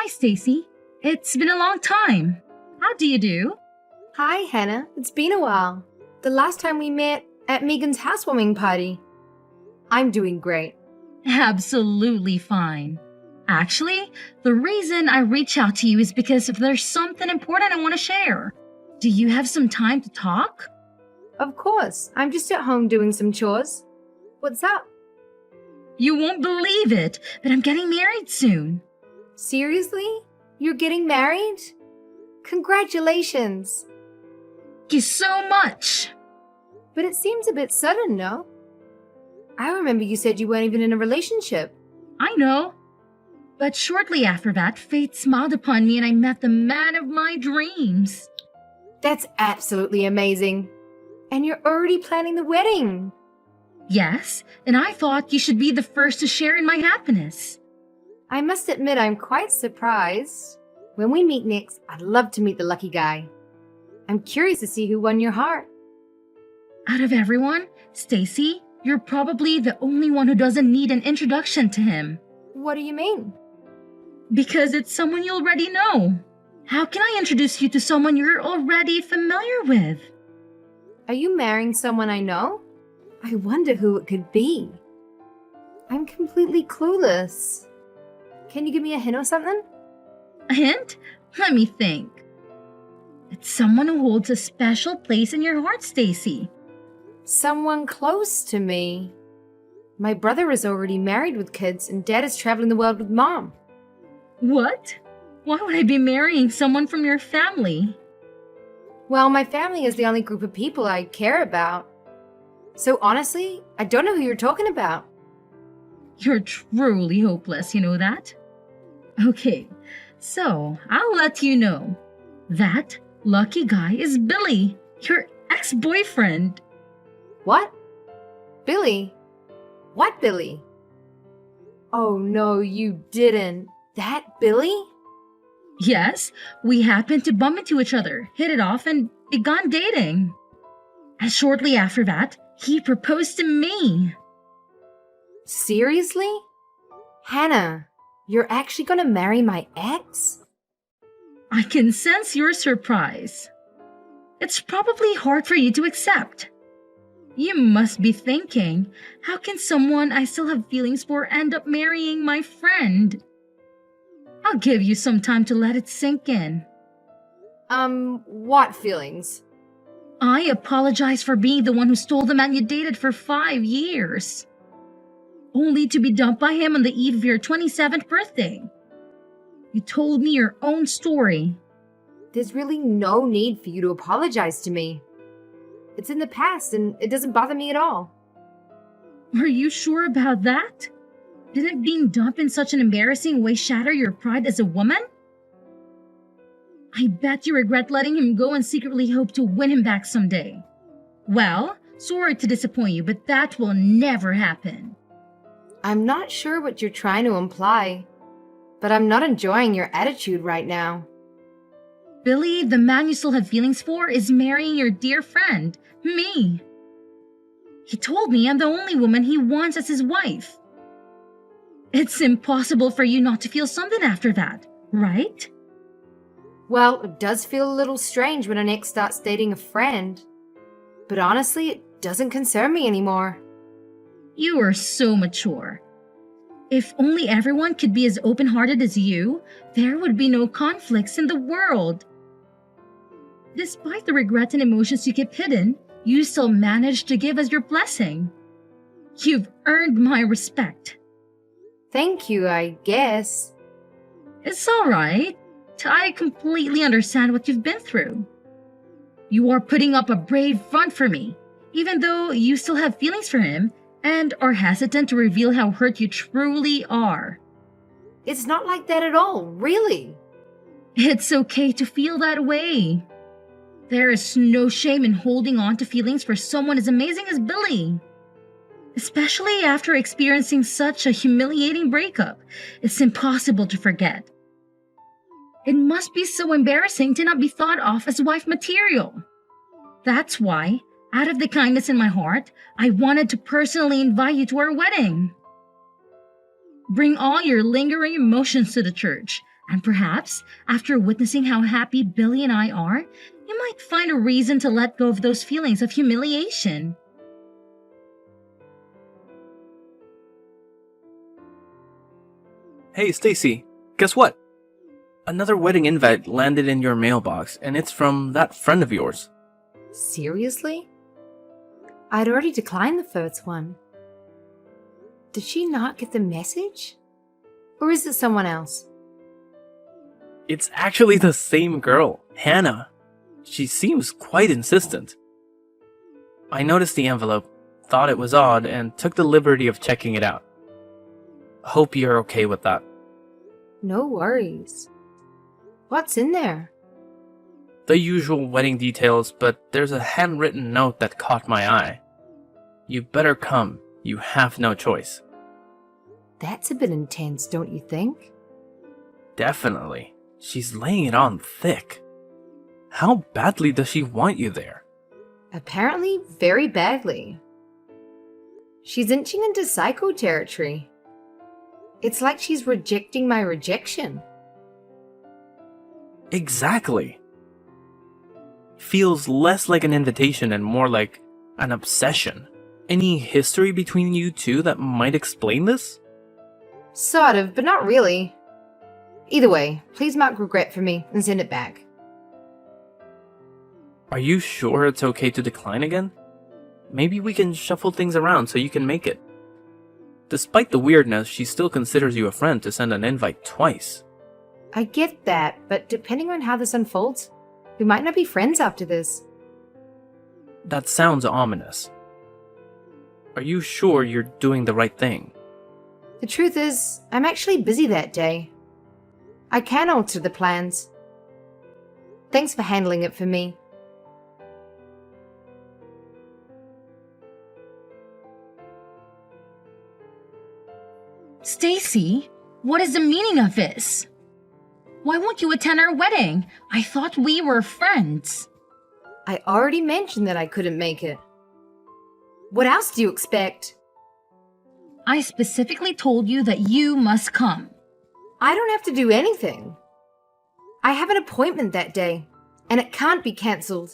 Hi, Stacy. It's been a long time. How do you do? Hi, Hannah. It's been a while. The last time we met at Megan's housewarming party. I'm doing great. Absolutely fine. Actually, the reason I reach out to you is because there's something important I want to share. Do you have some time to talk? Of course, I'm just at home doing some chores. What's up? You won't believe it, but I'm getting married soon. Seriously? You're getting married? Congratulations! Thank you so much. But it seems a bit sudden, no? I remember you said you weren't even in a relationship. I know. But shortly after that, fate smiled upon me and I met the man of my dreams. That's absolutely amazing. And you're already planning the wedding. Yes, and I thought you should be the first to share in my happiness. I must admit I'm quite surprised. When we meet next, I'd love to meet the lucky guy. I'm curious to see who won your heart. Out of everyone, Stacy, you're probably the only one who doesn't need an introduction to him. What do you mean? Because it's someone you already know. How can I introduce you to someone you're already familiar with? Are you marrying someone I know? I wonder who it could be. I'm completely clueless. Can you give me a hint or something? A hint? Let me think. It's someone who holds a special place in your heart, Stacy. Someone close to me. My brother is already married with kids and Dad is traveling the world with Mom. What? Why would I be marrying someone from your family? Well, my family is the only group of people I care about. So honestly, I don't know who you're talking about. You're truly hopeless, you know that? Okay, so I'll let you know. That lucky guy is Billy, your ex-boyfriend. What? Billy? What Billy? Oh no, you didn't. That Billy? Yes, we happened to bump into each other, hit it off, and began dating. And shortly after that, he proposed to me. Seriously? Hannah, you're actually gonna marry my ex? I can sense your surprise. It's probably hard for you to accept. You must be thinking, how can someone I still have feelings for end up marrying my friend? I'll give you some time to let it sink in. What feelings? I apologize for being the one who stole the man you dated for 5 years. Only to be dumped by him on the eve of your 27th birthday. You told me your own story. There's really no need for you to apologize to me. It's in the past and it doesn't bother me at all. Are you sure about that? Didn't being dumped in such an embarrassing way shatter your pride as a woman? I bet you regret letting him go and secretly hope to win him back someday. Well, sorry to disappoint you, but that will never happen. I'm not sure what you're trying to imply, but I'm not enjoying your attitude right now. Billy, the man you still have feelings for, is marrying your dear friend, me. He told me I'm the only woman he wants as his wife. It's impossible for you not to feel something after that, right? Well, it does feel a little strange when an ex starts dating a friend. But honestly, it doesn't concern me anymore. You are so mature. If only everyone could be as open-hearted as you, there would be no conflicts in the world. Despite the regret and emotions you keep hidden, you still manage to give us your blessing. You've earned my respect. Thank you, I guess. It's all right. I completely understand what you've been through. You are putting up a brave front for me, even though you still have feelings for him and are hesitant to reveal how hurt you truly are. It's not like that at all, really. It's okay to feel that way. There is no shame in holding on to feelings for someone as amazing as Billy. Especially after experiencing such a humiliating breakup, it's impossible to forget. It must be so embarrassing to not be thought of as wife material. That's why, out of the kindness in my heart, I wanted to personally invite you to our wedding. Bring all your lingering emotions to the church, And perhaps, after witnessing how happy Billy and I are, you might find a reason to let go of those feelings of humiliation. Hey, Stacy, guess what? Another wedding invite landed in your mailbox, and it's from that friend of yours. Seriously? I'd already declined the first one. Did she not get the message? Or is it someone else? It's actually the same girl, Hannah. She seems quite insistent. I noticed the envelope, thought it was odd, and took the liberty of checking it out. Hope you're okay with that. No worries. What's in there? The usual wedding details, but there's a handwritten note that caught my eye. You better come. You have no choice. That's a bit intense, don't you think? Definitely. She's laying it on thick. How badly does she want you there? Apparently, very badly. She's inching into psycho territory. It's like she's rejecting my rejection. Exactly. Feels less like an invitation and more like an obsession. Any history between you two that might explain this? Sort of, but not really. Either way, please mark regret for me and send it back. Are you sure it's okay to decline again? Maybe we can shuffle things around so you can make it. Despite the weirdness, she still considers you a friend to send an invite twice. I get that, but depending on how this unfolds, we might not be friends after this. That sounds ominous. Are you sure you're doing the right thing? The truth is, I'm actually busy that day. I can alter the plans. Thanks for handling it for me. Stacy, what is the meaning of this? Why won't you attend our wedding? I thought we were friends. I already mentioned that I couldn't make it. What else do you expect? I specifically told you that you must come. I don't have to do anything. I have an appointment that day, and it can't be cancelled.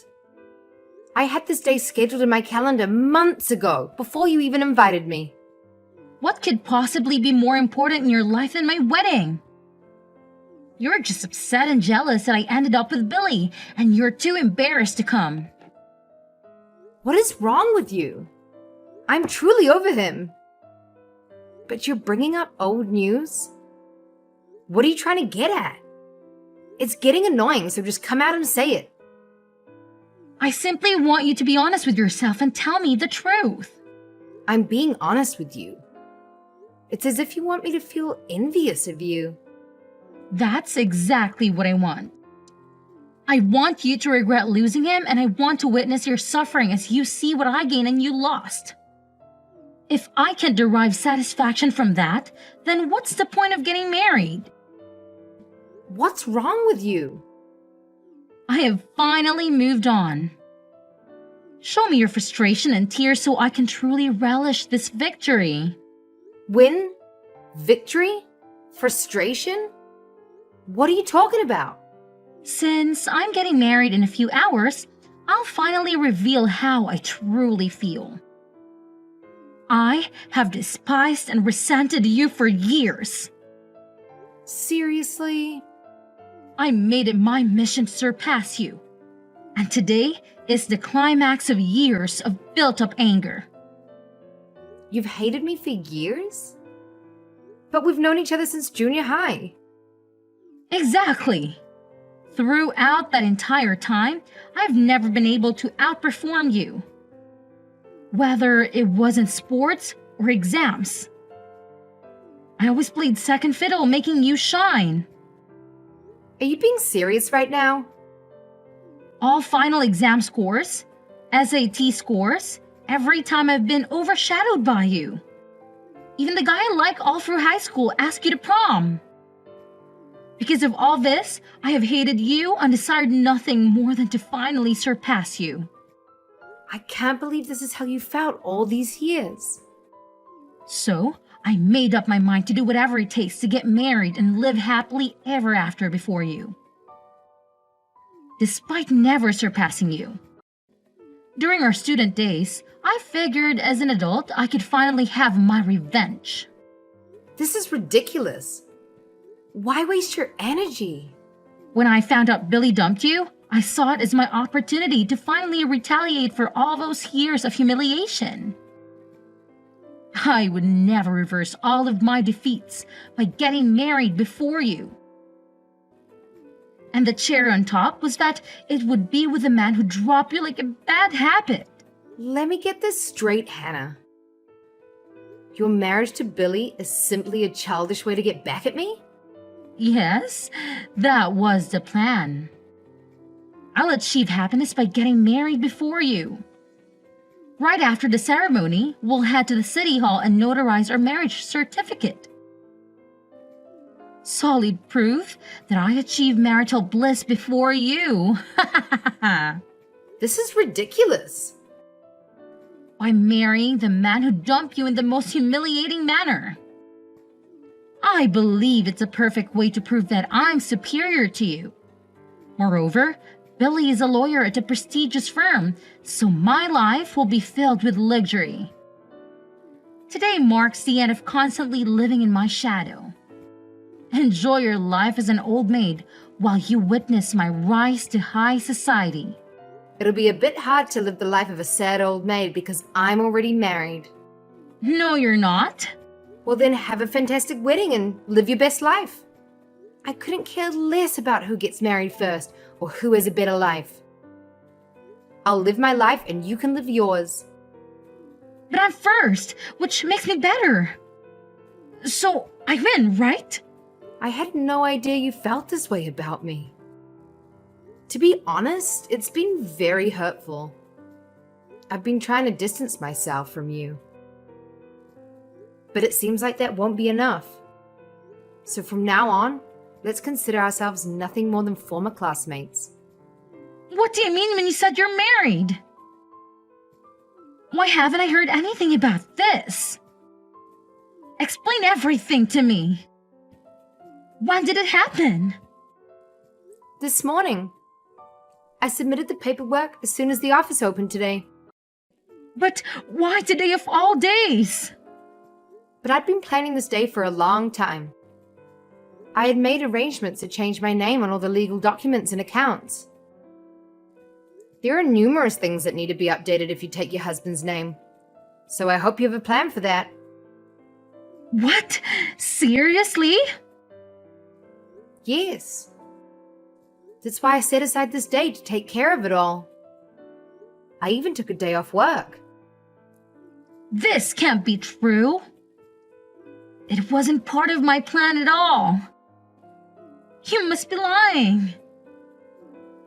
I had this day scheduled in my calendar months ago, before you even invited me. What could possibly be more important in your life than my wedding? You're just upset and jealous that I ended up with Billy, and you're too embarrassed to come. What is wrong with you? I'm truly over him. But you're bringing up old news? What are you trying to get at? It's getting annoying, so just come out and say it. I simply want you to be honest with yourself and tell me the truth. I'm being honest with you. It's as if you want me to feel envious of you. That's exactly what I want. I want you to regret losing him, and I want to witness your suffering as you see what I gained and you lost. If I can derive satisfaction from that, then what's the point of getting married? What's wrong with you? I have finally moved on. Show me your frustration and tears so I can truly relish this victory. Win? Victory? Frustration? What are you talking about? Since I'm getting married in a few hours, I'll finally reveal how I truly feel. I have despised and resented you for years. Seriously? I made it my mission to surpass you. And today is the climax of years of built-up anger. You've hated me for years? But we've known each other since junior high. Exactly. Throughout that entire time, I've never been able to outperform you. Whether it was in sports or exams. I always played second fiddle, making you shine. Are you being serious right now? All final exam scores, SAT scores, every time I've been overshadowed by you. Even the guy I like all through high school asked you to prom. Because of all this, I have hated you and desired nothing more than to finally surpass you. I can't believe this is how you felt all these years. So, I made up my mind to do whatever it takes to get married and live happily ever after before you, despite never surpassing you. During our student days, I figured as an adult I could finally have my revenge. This is ridiculous. Why waste your energy? When I found out Billy dumped you, I saw it as my opportunity to finally retaliate for all those years of humiliation. I would never reverse all of my defeats by getting married before you. And the cherry on top was that it would be with a man who dropped you like a bad habit. Let me get this straight, Hannah. Your marriage to Billy is simply a childish way to get back at me? Yes, that was the plan. I'll achieve happiness by getting married before you. Right after the ceremony, we'll head to the city hall and notarize our marriage certificate. Solid proof that I achieved marital bliss before you. This is ridiculous. By marrying the man who dumped you in the most humiliating manner. I believe it's a perfect way to prove that I'm superior to you. Moreover, Billy is a lawyer at a prestigious firm, so my life will be filled with luxury. Today marks the end of constantly living in my shadow. Enjoy your life as an old maid while you witness my rise to high society. It'll be a bit hard to live the life of a sad old maid because I'm already married. No, you're not. Well, then have a fantastic wedding and live your best life. I couldn't care less about who gets married first or who has a better life. I'll live my life and you can live yours. But I'm first, which makes me better. So I win, right? I had no idea you felt this way about me. To be honest, it's been very hurtful. I've been trying to distance myself from you. But it seems like that won't be enough. So from now on, let's consider ourselves nothing more than former classmates. What do you mean when you said you're married? Why haven't I heard anything about this? Explain everything to me. When did it happen? This morning. I submitted the paperwork as soon as the office opened today. But why today of all days? But I'd been planning this day for a long time. I had made arrangements to change my name on all the legal documents and accounts. There are numerous things that need to be updated if you take your husband's name. So I hope you have a plan for that. What? Seriously? Yes. That's why I set aside this day to take care of it all. I even took a day off work. This can't be true. It wasn't part of my plan at all. You must be lying.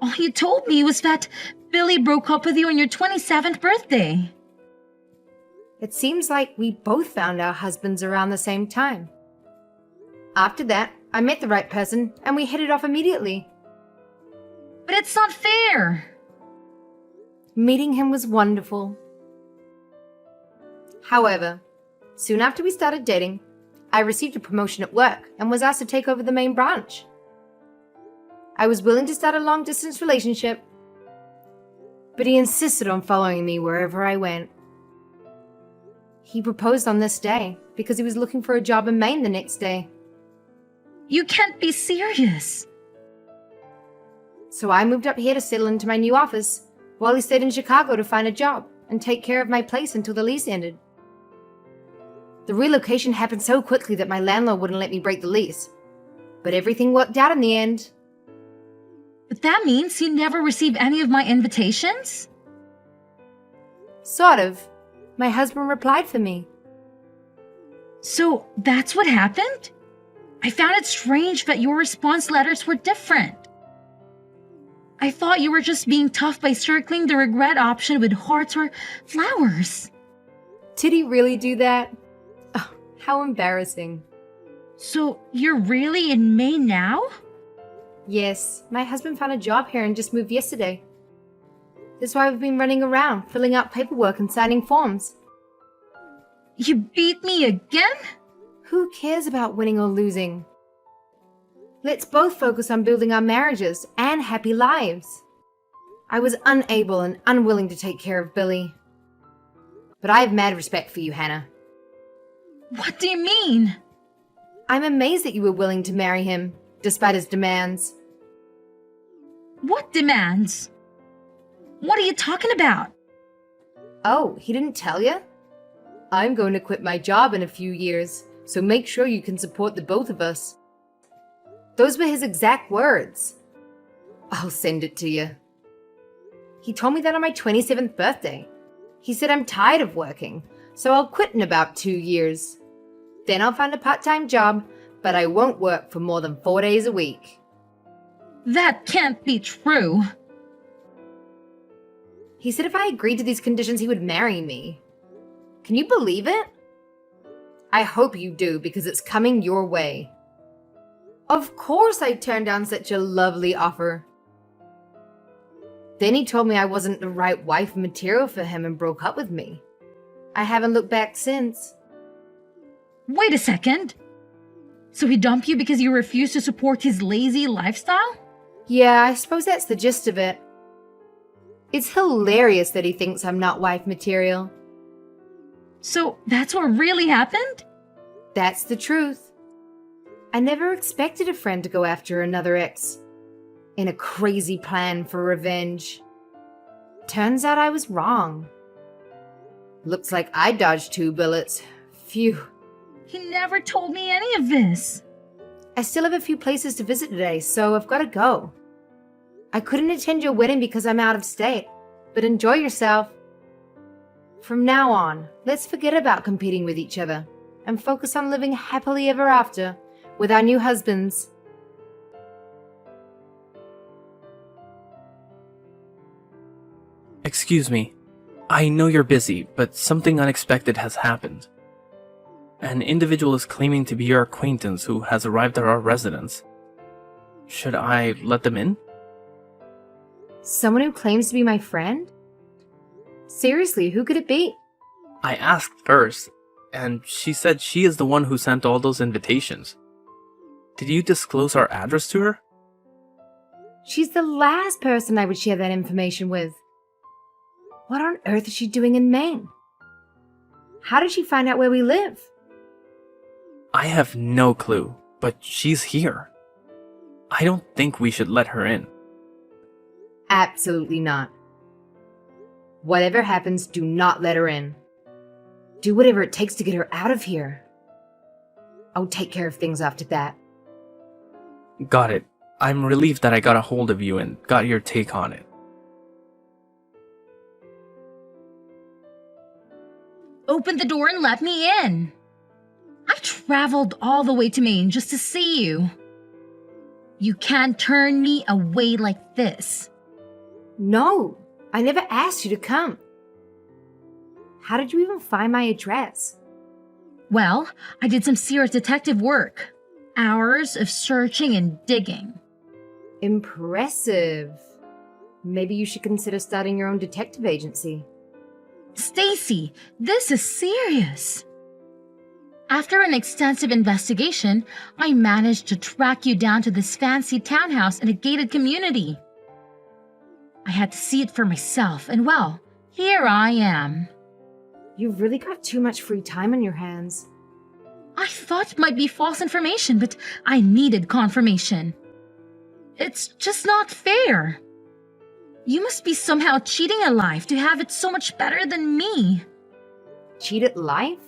All you told me was that Billy broke up with you on your 27th birthday. It seems like we both found our husbands around the same time. After that, I met the right person and we hit it off immediately. But it's not fair. Meeting him was wonderful. However, soon after we started dating, I received a promotion at work and was asked to take over the main branch. I was willing to start a long-distance relationship, but he insisted on following me wherever I went. He proposed on this day because he was looking for a job in Maine the next day. You can't be serious. So I moved up here to settle into my new office while he stayed in Chicago to find a job and take care of my place until the lease ended. The relocation happened so quickly that my landlord wouldn't let me break the lease. But everything worked out in the end. But that means you never received any of my invitations? Sort of. My husband replied for me. So that's what happened? I found it strange that your response letters were different. I thought you were just being tough by circling the regret option with hearts or flowers. Did he really do that? Oh, how embarrassing. So you're really in Maine now? Yes, my husband found a job here and just moved yesterday. That's why we've been running around, filling out paperwork and signing forms. You beat me again? Who cares about winning or losing? Let's both focus on building our marriages and happy lives. I was unable and unwilling to take care of Billy. But I have mad respect for you, Hannah. What do you mean? I'm amazed that you were willing to marry him, despite his demands. What demands? What are you talking about? Oh, he didn't tell you? I'm going to quit my job in a few years, so make sure you can support the both of us. Those were his exact words. I'll send it to you. He told me that on my 27th birthday. He said I'm tired of working, so I'll quit in about 2 years. Then I'll find a part-time job, but I won't work for more than 4 days a week. That can't be true. He said if I agreed to these conditions, he would marry me. Can you believe it? I hope you do, because it's coming your way. Of course I turned down such a lovely offer. Then he told me I wasn't the right wife material for him and broke up with me. I haven't looked back since. Wait a second. So he dumped you because you refused to support his lazy lifestyle? Yeah, I suppose that's the gist of it. It's hilarious that he thinks I'm not wife material. So that's what really happened? That's the truth. I never expected a friend to go after another ex in a crazy plan for revenge. Turns out I was wrong. Looks like I dodged 2 bullets. Phew. He never told me any of this. I still have a few places to visit today, so I've got to go. I couldn't attend your wedding because I'm out of state, but enjoy yourself. From now on, let's forget about competing with each other and focus on living happily ever after with our new husbands. Excuse me. I know you're busy, but something unexpected has happened. An individual is claiming to be your acquaintance who has arrived at our residence. Should I let them in? Someone who claims to be my friend? Seriously, who could it be? I asked first, and she said she is the one who sent all those invitations. Did you disclose our address to her? She's the last person I would share that information with. What on earth is she doing in Maine? How did she find out where we live? I have no clue, but she's here. I don't think we should let her in. Absolutely not. Whatever happens, do not let her in. Do whatever it takes to get her out of here. I'll take care of things after that. Got it. I'm relieved that I got a hold of you and got your take on it. Open the door and let me in. I traveled all the way to Maine just to see you. You can't turn me away like this. No, I never asked you to come. How did you even find my address? Well, I did some serious detective work. Hours of searching and digging. Impressive. Maybe you should consider starting your own detective agency. Stacy, this is serious. After an extensive investigation, I managed to track you down to this fancy townhouse in a gated community. I had to see it for myself, and well, here I am. You've really got too much free time on your hands. I thought it might be false information, but I needed confirmation. It's just not fair. You must be somehow cheating at life to have it so much better than me. Cheat at life?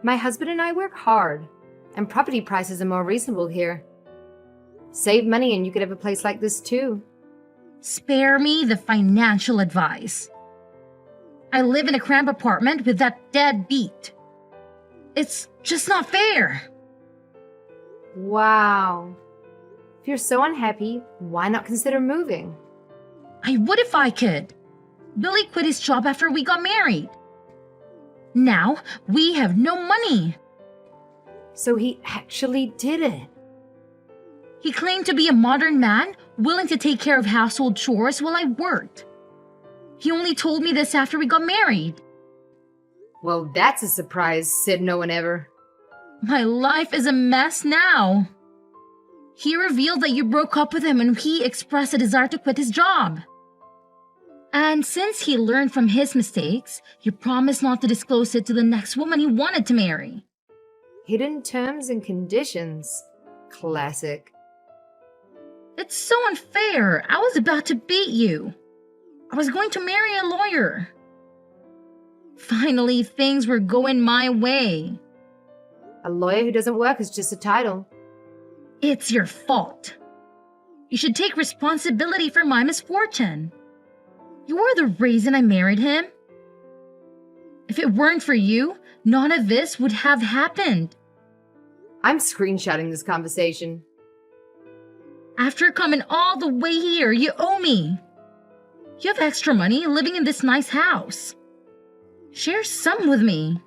My husband and I work hard, and property prices are more reasonable here. Save money and you could have a place like this too. Spare me the financial advice. I live in a cramped apartment with that deadbeat. It's just not fair. Wow. If you're so unhappy, why not consider moving? I would if I could. Billy quit his job after we got married. Now we have no money. So he actually did it. He claimed to be a modern man, willing to take care of household chores while I worked. He only told me this after we got married. Well, that's a surprise, said no one ever. My life is a mess now. He revealed that you broke up with him and he expressed a desire to quit his job. And since he learned from his mistakes, you promised not to disclose it to the next woman he wanted to marry. Hidden terms and conditions. Classic. It's so unfair. I was about to beat you. I was going to marry a lawyer. Finally, things were going my way. A lawyer who doesn't work is just a title. It's your fault. You should take responsibility for my misfortune. You're the reason I married him. If it weren't for you, none of this would have happened. I'm screenshotting this conversation. After coming all the way here, you owe me. You have extra money living in this nice house. Share some with me.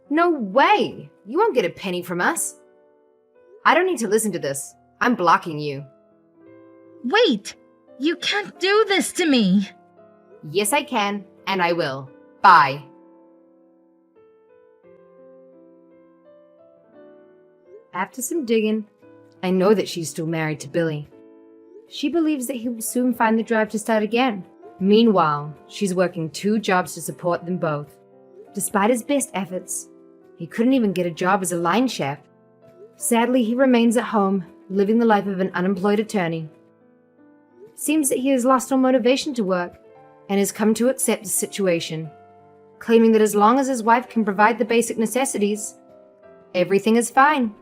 No way! You won't get a penny from us. I don't need to listen to this. I'm blocking you. Wait! You can't do this to me! Yes, I can, and I will. Bye. After some digging, I know that she's still married to Billy. She believes that he will soon find the drive to start again. Meanwhile, she's working 2 jobs to support them both. Despite his best efforts, he couldn't even get a job as a line chef. Sadly, he remains at home, living the life of an unemployed attorney. It seems that he has lost all motivation to work and has come to accept the situation, claiming that as long as his wife can provide the basic necessities, everything is fine.